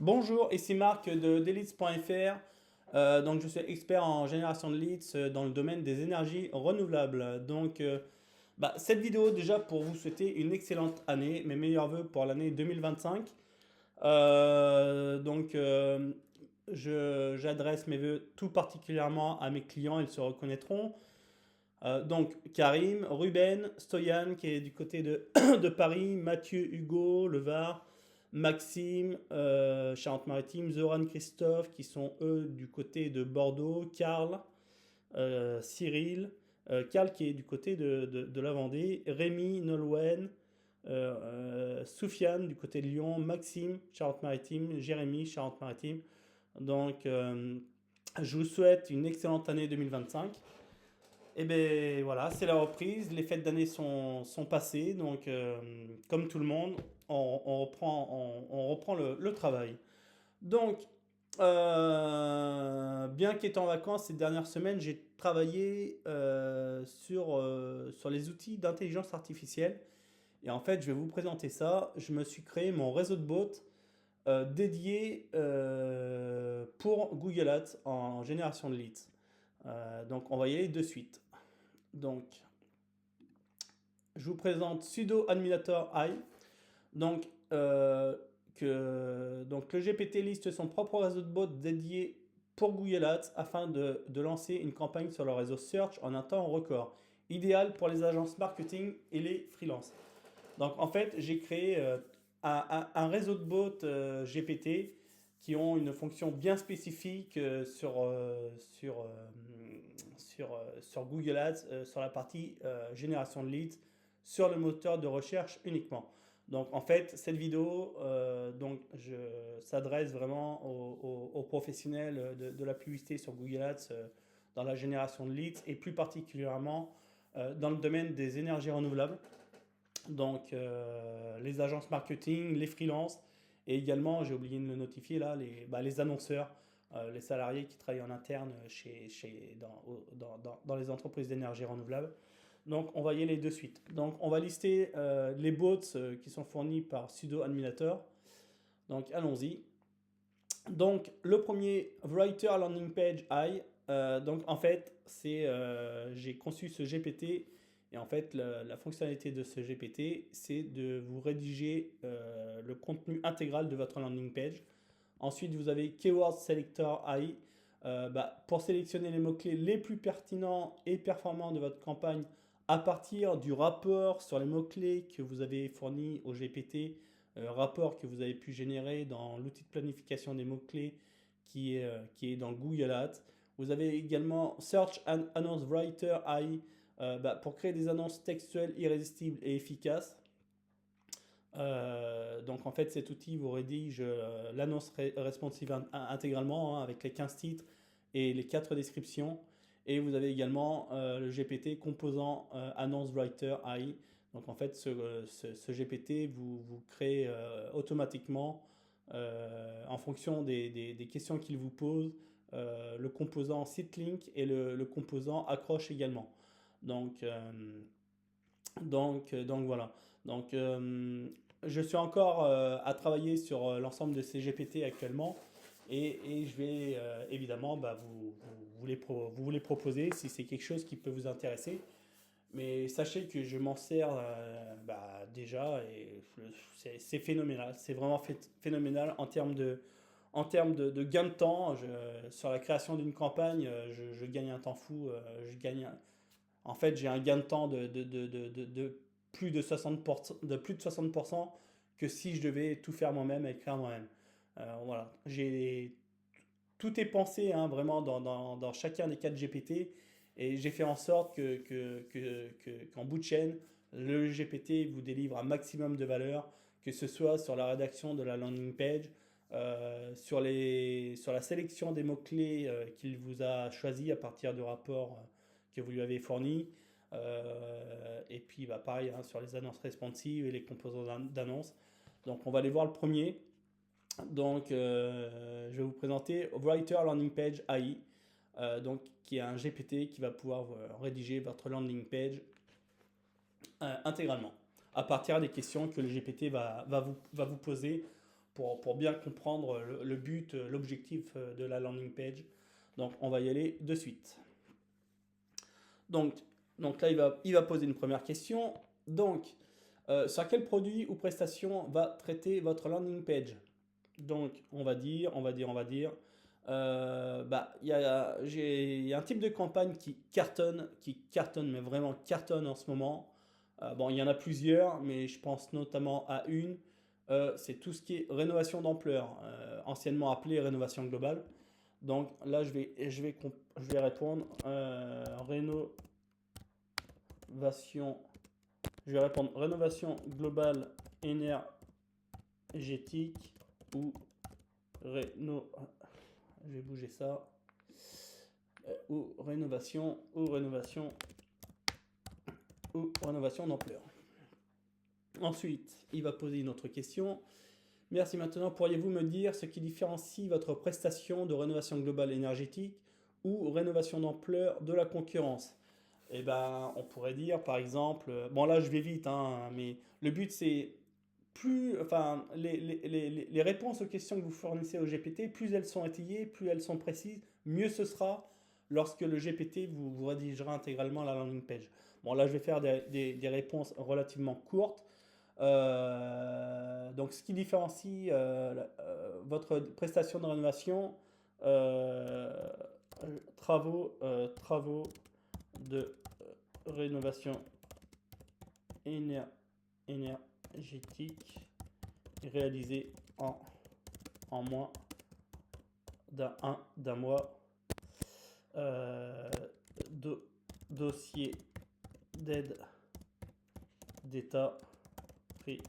Bonjour, ici Marc de Deleads.fr. Donc, je suis expert en génération de leads dans le domaine des énergies renouvelables. Cette vidéo déjà pour vous souhaiter une excellente année, mes meilleurs vœux pour l'année 2025. Euh, donc, euh, J'adresse mes vœux tout particulièrement à mes clients, ils se reconnaîtront. Karim, Ruben, Stoyan qui est du côté de, de Paris, Mathieu, Hugo, Le Var, Maxime, Charente-Maritime, Zoran, Christophe qui sont eux du côté de Bordeaux, Karl, Cyril, Karl qui est du côté de la Vendée, Rémi, Nolwenn, Soufiane du côté de Lyon, Maxime, Charente-Maritime, Jérémy, Charente-Maritime. Donc, euh, je vous souhaite une excellente année 2025. Et bien voilà, c'est la reprise, les fêtes d'année sont passées, comme tout le monde, on reprend le travail. Bien qu'étant en vacances ces dernières semaines, j'ai travaillé sur les outils d'intelligence artificielle. Et en fait, je vais vous présenter ça. Je me suis créé mon réseau de bots dédié pour Google Ads en génération de leads. On va y aller de suite. Donc, je vous présente sudo administrator i. Donc, euh, donc le GPT liste son propre réseau de bots dédié pour Google Ads afin de lancer une campagne sur le réseau Search en un temps record, idéal pour les agences marketing et les freelances. Donc en fait, j'ai créé un réseau de bots GPT qui ont une fonction bien spécifique sur Google Ads, sur la partie génération de leads, sur le moteur de recherche uniquement. Donc en fait, cette vidéo s'adresse vraiment aux professionnels de la publicité sur Google Ads dans la génération de leads et plus particulièrement dans le domaine des énergies renouvelables. Les agences marketing, les freelances et également, j'ai oublié de le notifier là, les annonceurs, les salariés qui travaillent en interne dans les entreprises d'énergie renouvelable. Donc, on va y aller de suite. Donc, on va lister les bots qui sont fournis par Sudo Administrator. Donc, allons-y. Donc, le premier, Writer Landing Page I. J'ai conçu ce GPT et en fait, la fonctionnalité de ce GPT, c'est de vous rédiger le contenu intégral de votre landing page. Ensuite, vous avez Keyword Selector AI pour sélectionner les mots-clés les plus pertinents et performants de votre campagne à partir du rapport sur les mots-clés que vous avez fourni au GPT, rapport que vous avez pu générer dans l'outil de planification des mots-clés qui est dans Google Ads. Vous avez également Search and Announce Writer AI pour créer des annonces textuelles irrésistibles et efficaces. En fait, cet outil vous rédige l'annonce responsive intégralement avec les 15 titres et les 4 descriptions. Et vous avez également le GPT composant Annonce Writer AI. Donc en fait, ce GPT vous crée automatiquement, en fonction des questions qu'il vous pose, le composant site link et le composant accroche également. Donc, euh, donc voilà. Donc, je suis encore à travailler sur l'ensemble de ces GPT actuellement et je vais évidemment vous les proposer si c'est quelque chose qui peut vous intéresser. Mais sachez que je m'en sers déjà et c'est phénoménal. C'est vraiment phénoménal en termes de gain de temps. Sur la création d'une campagne, je gagne un temps fou. En fait, j'ai un gain de temps de plus de 60%, de plus de 60% que si je devais tout faire moi-même, écrire moi-même. Voilà. Tout est pensé hein, vraiment dans chacun des 4 GPT et j'ai fait en sorte qu'en bout de chaîne, le GPT vous délivre un maximum de valeur, que ce soit sur la rédaction de la landing page, sur la sélection des mots-clés qu'il vous a choisis à partir du rapport que vous lui avez fourni. Et puis pareil hein, sur les annonces responsives et les composants d'annonces. Donc on va aller voir le premier. Je vais vous présenter Writer Landing Page AI, qui est un GPT qui va pouvoir rédiger votre landing page intégralement à partir des questions que le GPT va vous poser pour bien comprendre le but, l'objectif de la landing page. Donc on va y aller de suite. Donc là, il va poser une première question. Donc, sur quel produit ou prestation va traiter votre landing page? Donc, on va dire, il y a un type de campagne qui cartonne, mais vraiment cartonne en ce moment. Bon, il y en a plusieurs, mais je pense notamment à une. C'est tout ce qui est rénovation d'ampleur, anciennement appelé rénovation globale. Donc là, je vais répondre rénovation globale énergétique ou je vais bouger ça, ou rénovation d'ampleur. Ensuite, il va poser une autre question. Merci, maintenant pourriez-vous me dire ce qui différencie votre prestation de rénovation globale énergétique ou rénovation d'ampleur de la concurrence? Eh ben, on pourrait dire par exemple, bon là je vais vite, hein, mais le but c'est les réponses aux questions que vous fournissez au GPT, plus elles sont étayées, plus elles sont précises, mieux ce sera lorsque le GPT vous rédigera intégralement la landing page. Bon là je vais faire des réponses relativement courtes. Donc ce qui différencie votre prestation de rénovation, travaux de rénovation énergétique réalisés en moins d'un mois. Dossier d'aide d'État pris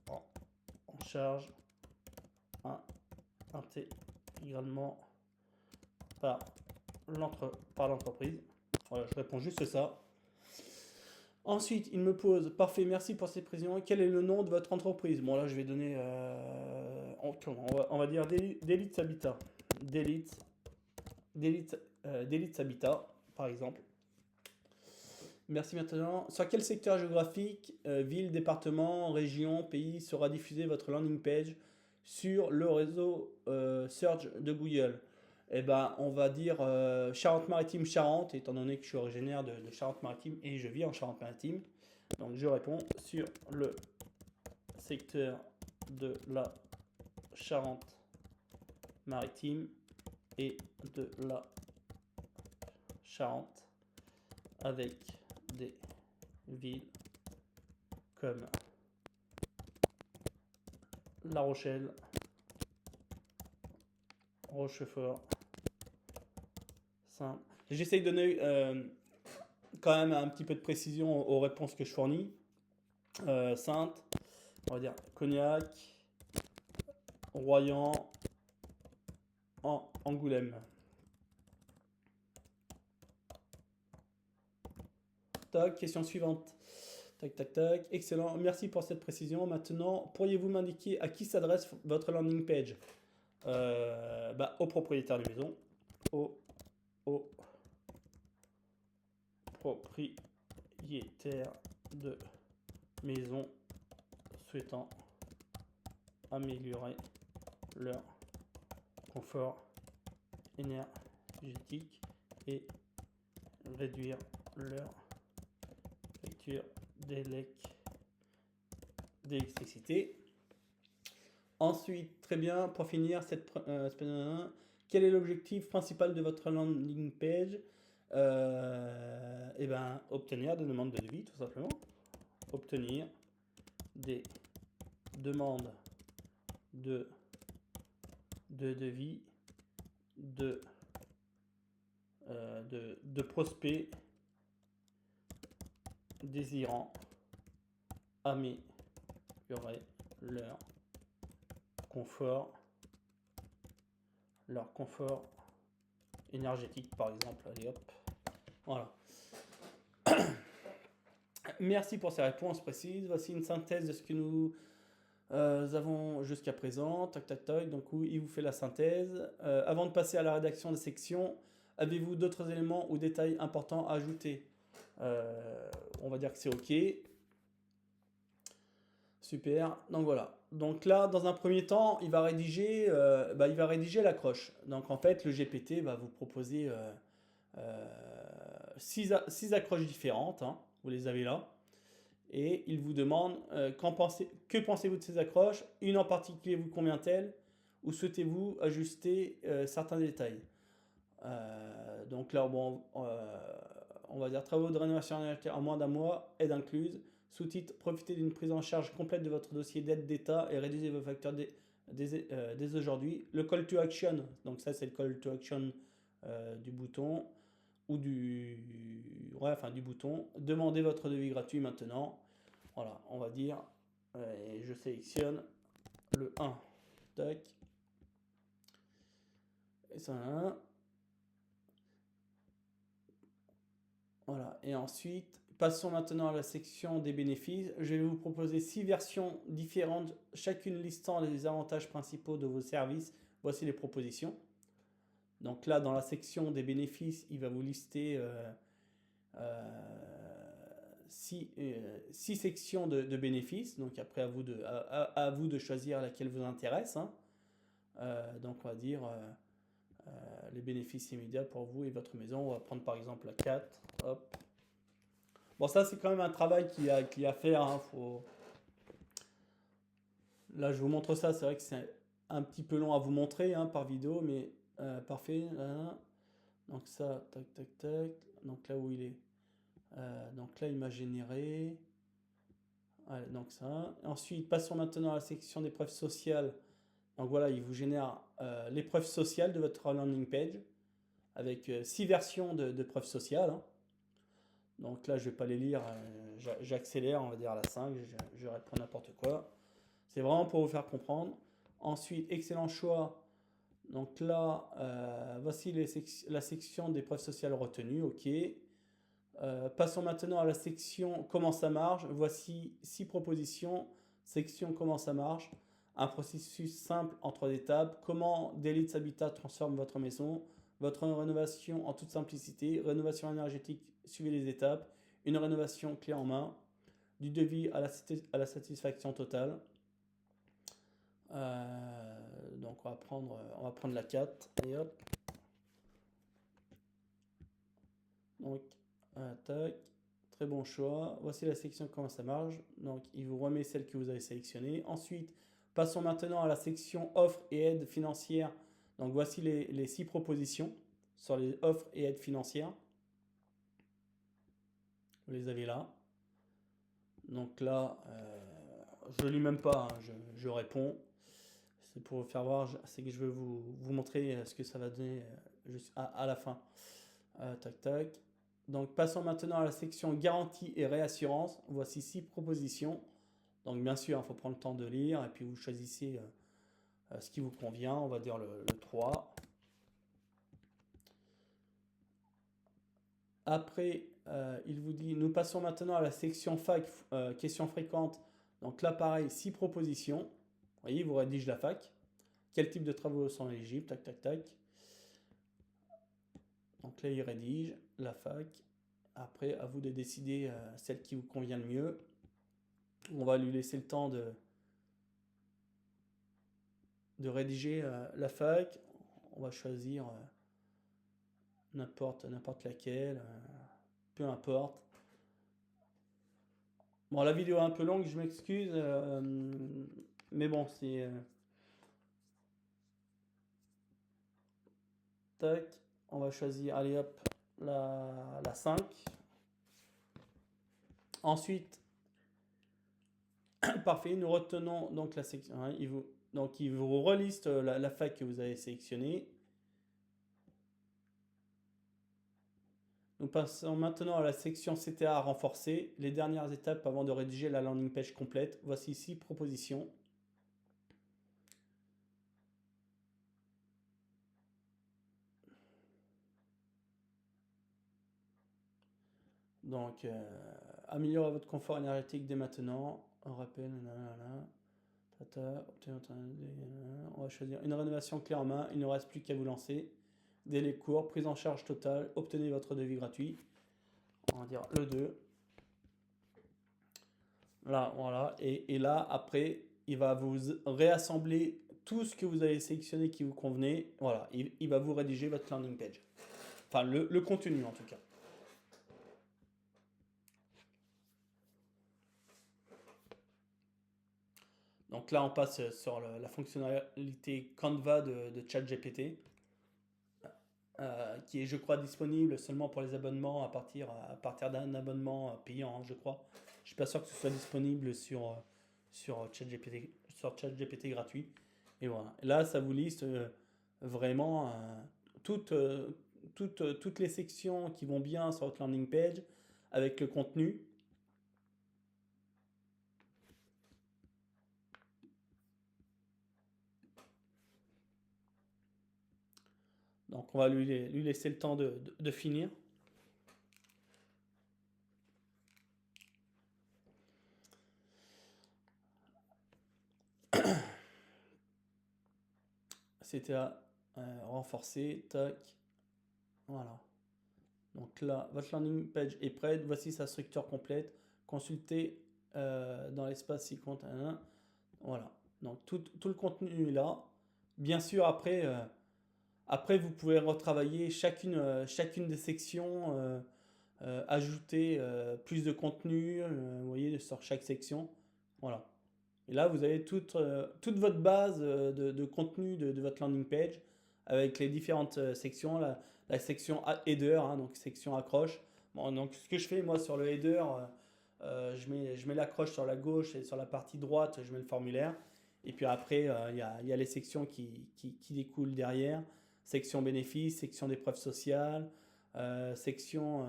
en charge intégralement par l'entreprise. Voilà, je réponds juste ça. Ensuite, il me pose, parfait, merci pour ces précisions. Quel est le nom de votre entreprise? Bon, là, je vais donner, on va dire Delitz Habitat. Delitz Habitat, par exemple. Merci, maintenant. Sur quel secteur géographique, ville, département, région, pays, sera diffusée votre landing page sur le réseau Search de Google? Eh ben, on va dire Charente-Maritime, Charente, étant donné que je suis originaire de Charente-Maritime et je vis en Charente-Maritime. Donc je réponds sur le secteur de la Charente-Maritime et de la Charente, avec des villes comme La Rochelle, Rochefort, Saint. J'essaye de donner quand même un petit peu de précision aux réponses que je fournis. Sainte, on va dire Cognac, Royan, Angoulême. Tac, question suivante. Tac, tac, tac. Excellent. Merci pour cette précision. Maintenant, pourriez-vous m'indiquer à qui s'adresse votre landing page? Au propriétaire de maison. Au propriétaire de maison souhaitant améliorer leur confort énergétique et réduire leur facture d'électricité. Ensuite, très bien, pour finir, quel est l'objectif principal de votre landing page? Obtenir des demandes de devis, tout simplement. Obtenir des demandes de devis de prospects désirant améliorer leur confort énergétique, par exemple. Allez hop, voilà. Merci pour ces réponses précises. Voici une synthèse de ce que nous avons jusqu'à présent. Tac, tac, tac. Donc, oui, il vous fait la synthèse. Avant de passer à la rédaction des sections, avez-vous d'autres éléments ou détails importants à ajouter? On va dire que c'est OK. Super. Donc voilà. Donc là, dans un premier temps, il va rédiger l'accroche. Donc en fait, le GPT va vous proposer euh, six accroches différentes, hein. Vous les avez là. Et il vous demande que pensez-vous de ces accroches? Une en particulier vous convient-elle? Ou souhaitez-vous ajuster certains détails? Donc là, bon, on va dire travaux de rénovation en moins d'un mois, aide incluse. Sous-titre, profitez d'une prise en charge complète de votre dossier d'aide d'État et réduisez vos facteurs dès aujourd'hui. Le call to action, donc ça c'est le call to action du bouton ou ouais, enfin, du bouton. Demandez votre devis gratuit maintenant. Voilà, on va dire, et je sélectionne le 1. Tac. Et ça, voilà. Et ensuite, passons maintenant à la section des bénéfices. Je vais vous proposer 6 versions différentes, chacune listant les avantages principaux de vos services. Voici les propositions. Donc là, dans la section des bénéfices, il va vous lister 6 sections de bénéfices. Donc après, à vous de choisir laquelle vous intéresse, hein. Donc on va dire les bénéfices immédiats pour vous et votre maison. On va prendre par exemple la 4. Hop. Bon, ça c'est quand même un travail qu'il y a à faire, hein. Là, je vous montre ça. C'est vrai que c'est un petit peu long à vous montrer, hein, par vidéo, mais parfait. Là. Donc ça, tac, tac, tac. Donc là où il est. Donc là, il m'a généré. Allez, donc ça. Ensuite, passons maintenant à la section des preuves sociales. Donc voilà, il vous génère les preuves sociales de votre landing page avec 6 versions de preuves sociales, hein. Donc là, je ne vais pas les lire, j'accélère, on va dire à la 5, je réponds n'importe quoi. C'est vraiment pour vous faire comprendre. Ensuite, excellent choix. Donc là, voici la section des preuves sociales retenues, ok. Passons maintenant à la section comment ça marche. Voici 6 propositions. Section comment ça marche. Un processus simple en 3 étapes. Comment Delits Habitat transforme votre maison. Votre rénovation en toute simplicité. Rénovation énergétique, suivez les étapes. Une rénovation clé en main. Du devis à la satisfaction totale. Donc on va prendre la 4. Et hop. Donc, tac. Très bon choix. Voici la section comment ça marche. Donc, il vous remet celle que vous avez sélectionnée. Ensuite, passons maintenant à la section offres et aides financières. Donc, voici les 6 propositions sur les offres et aides financières. Vous les avez là. Donc là, je ne lis même pas, hein, je réponds. C'est pour vous faire voir, c'est que je veux vous montrer ce que ça va donner à la fin. Tac, tac. Donc, passons maintenant à la section garantie et réassurance. Voici 6 propositions. Donc, bien sûr, il faut prendre le temps de lire et puis vous choisissez ce qui vous convient. On va dire le 3. Après, il vous dit, nous passons maintenant à la section fac, questions fréquentes. Donc là, pareil, 6 propositions. Vous voyez, il vous rédige la fac. Quel type de travaux sont éligibles? Tac, tac, tac. Donc là, il rédige la fac. Après, à vous de décider celle qui vous convient le mieux. On va lui laisser le temps de rédiger la fac. On va choisir n'importe laquelle, peu importe. Bon, la vidéo est un peu longue, je m'excuse, mais bon, c'est... tac, on va choisir, allez hop, la 5. Ensuite, parfait, nous retenons donc la section, hein, il vous reliste la fac que vous avez sélectionnée. Nous passons maintenant à la section CTA renforcée, les dernières étapes avant de rédiger la landing page complète. Voici 6 propositions. Donc, améliorez votre confort énergétique dès maintenant. On rappelle, on va choisir une rénovation clé en main. Il ne reste plus qu'à vous lancer. Délai court, prise en charge totale. Obtenez votre devis gratuit. On va dire le 2. Là, voilà. Et là, après, il va vous réassembler tout ce que vous avez sélectionné qui vous convenait. Voilà, il va vous rédiger votre landing page. Enfin, le contenu en tout cas. Donc là, on passe sur la fonctionnalité Canva de ChatGPT, qui est, je crois, disponible seulement pour les abonnements à partir d'un abonnement payant, hein, je crois. Je suis pas sûr que ce soit disponible sur ChatGPT gratuit. Et voilà. Et là, ça vous liste vraiment toutes, toutes les sections qui vont bien sur votre landing page avec le contenu. Donc, on va lui laisser le temps de finir. C'était à renforcer. Tac. Voilà. Donc là, votre landing page est prête. Voici sa structure complète. Consultez dans l'espace si compte. Voilà. Donc tout le contenu est là. Bien sûr, après vous pouvez retravailler chacune des sections, ajouter plus de contenu, vous voyez, sur chaque section. Voilà. Et là, vous avez toute votre base de contenu de votre landing page avec les différentes sections. La section header, hein, donc section accroche. Bon, donc ce que je fais moi sur le header, je mets l'accroche sur la gauche et sur la partie droite, je mets le formulaire. Et puis après, il y a les sections qui découlent derrière. Section bénéfices, section des preuves sociales, section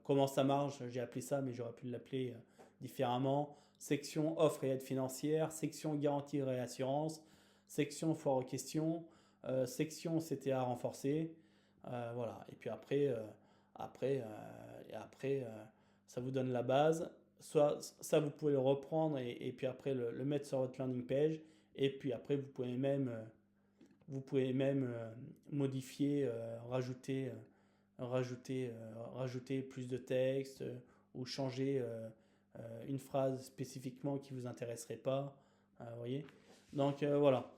comment ça marche, j'ai appelé ça, mais j'aurais pu l'appeler différemment. Section offre et aide financière, section garantie et réassurance, section foire aux questions, section CTA renforcée. Voilà. Et puis après, ça vous donne la base. Soit ça, vous pouvez le reprendre et puis après le mettre sur votre landing page. Et puis après, vous pouvez même modifier, rajouter plus de texte ou changer une phrase spécifiquement qui vous intéresserait pas. Vous voyez. Donc voilà.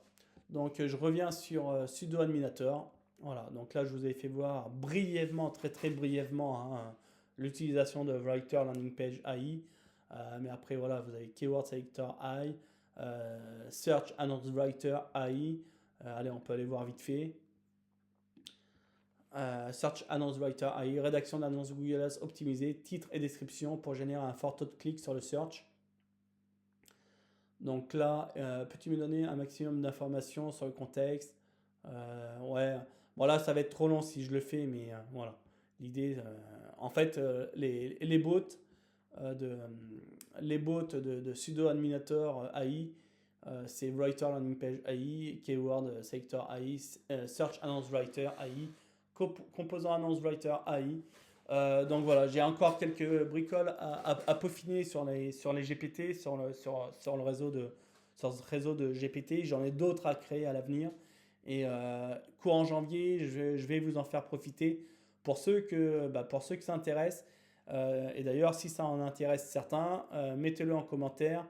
Donc je reviens sur sudo administrator. Voilà. Donc là, je vous ai fait voir brièvement, très très brièvement, hein, l'utilisation de Writer Landing Page AI. Mais après, voilà, vous avez Keyword Selector AI, Search Announced Writer AI. Allez, on peut aller voir vite fait. Search Announced Writer AI, rédaction d'annonces Google Ads optimisée, titre et description pour générer un fort taux de clic sur le search. Donc là, peux-tu me donner un maximum d'informations sur le contexte? Ouais, bon là, ça va être trop long si je le fais, mais voilà. L'idée, en fait, les bots de sudo administrator AI, c'est Writer Landing Page AI, Keyword Selector AI, Search Announce Writer AI, Composant Announce Writer AI. Donc voilà, j'ai encore quelques bricoles à peaufiner sur les GPT, sur ce réseau de GPT. J'en ai d'autres à créer à l'avenir. Et courant janvier, je vais vous en faire profiter pour ceux que ça intéresse. Et d'ailleurs, si ça en intéresse certains, mettez-le en commentaire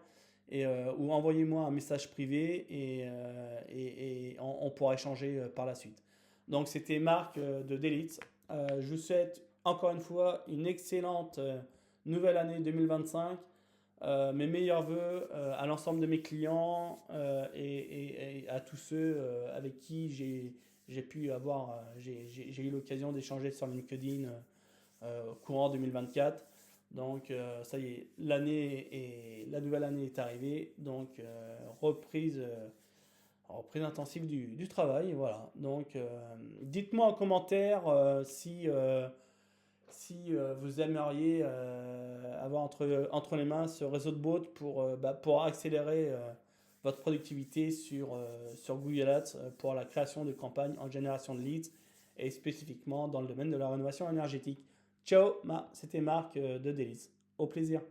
ou envoyez-moi un message privé et on pourra échanger par la suite. Donc c'était Marc de Delitz. Je vous souhaite encore une fois une excellente nouvelle année 2025. Mes meilleurs voeux à l'ensemble de mes clients et à tous ceux avec qui j'ai eu l'occasion d'échanger sur LinkedIn courant 2024. Donc ça y est, la nouvelle année est arrivée, donc reprise intensive du travail, voilà. Donc dites-moi en commentaire si vous aimeriez avoir entre les mains ce réseau de bots pour accélérer votre productivité sur Google Ads pour la création de campagnes en génération de leads et spécifiquement dans le domaine de la rénovation énergétique. Ciao, c'était Marc de Délice. Au plaisir.